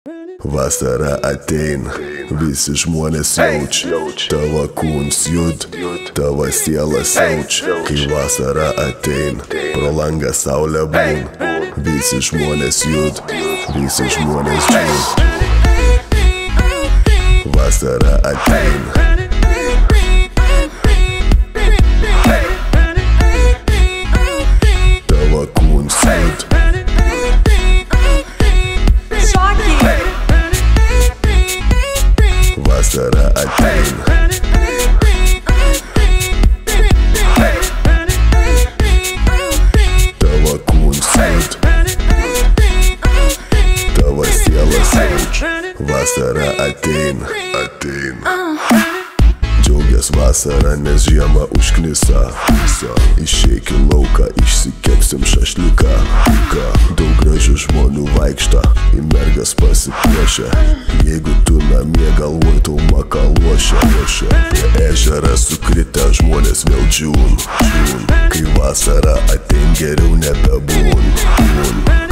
Vasara ateina, visi žmonės jaučia, tavo kūnas jud, tavo siela siaučia. Kai vasara ateina, pro langą saulė būna, visi žmonės jud, visi žmonės džiūna. Vasara ateina, tavo kūnas jud. Vasara ateina, tavo kūnas jud, tavo siela siaučia. Vasara ateina, džiaugies vasara, nes žiema užknisa. Išeik į lauką, išsikepsim šašliką. Daug gražių žmonių vaikšta, į mergas pasipuošia. Jeigu tu namie galvoj, tau makaluošia. Prie ežerą sukritę žmonės vėl džiūn. Kai vasara atein, geriau nebebūn.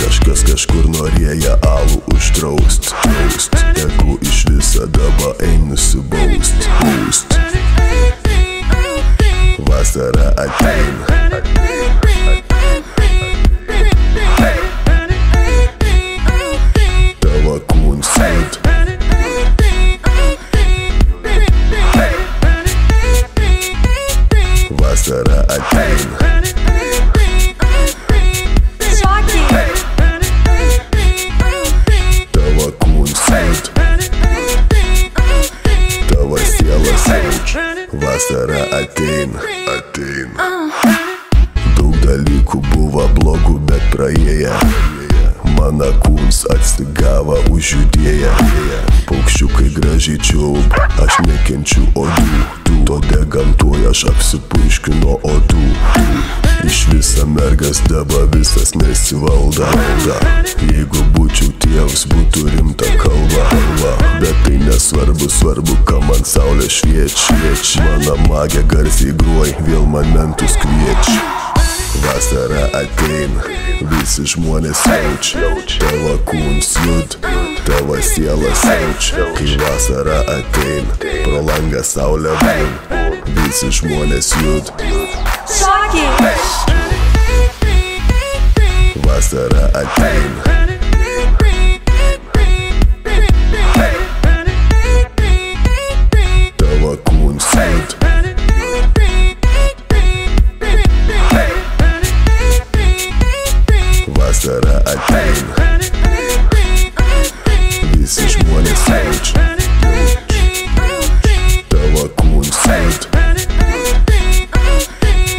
Kažkas kažkur norėjo alų uždraust. Tegu iš visada va ein nusibaust. Vasara ateina, tavo kūnas jud, vasara ateina, tavo kūnas jud, tavo siela siaučia. Vasara ateina. Daug dalykų buvo blogų, bet praėję. Mano kūnas atsigavo, užjudėję. Paukščiukai gražiai čiulp, aš nekenčiu odų. Todėl gamtoj aš apsipurškiu nuo odų. Iš visa mergas daba visas nesivalda. Jeigu būčiau tėvas, būtų rimta kalba. Bet tai nesvarbu, svarbu, ką man saulė šviečia. Mano magė garsiai gruoj, vėl man mentus kviečia. Vasara ateina, visi žmonės jaučia, tavo kūnas jud, tavo siela siaučia. Kai vasara ateina, pro langą saulė būna, visi žmonės jud. Vasara ateina, tavo kūnas jud, vasara ateina, visi žmonės jaučia, tavo kūnas jud,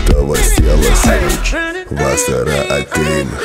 tavo siela siaučia. Vasara ateina.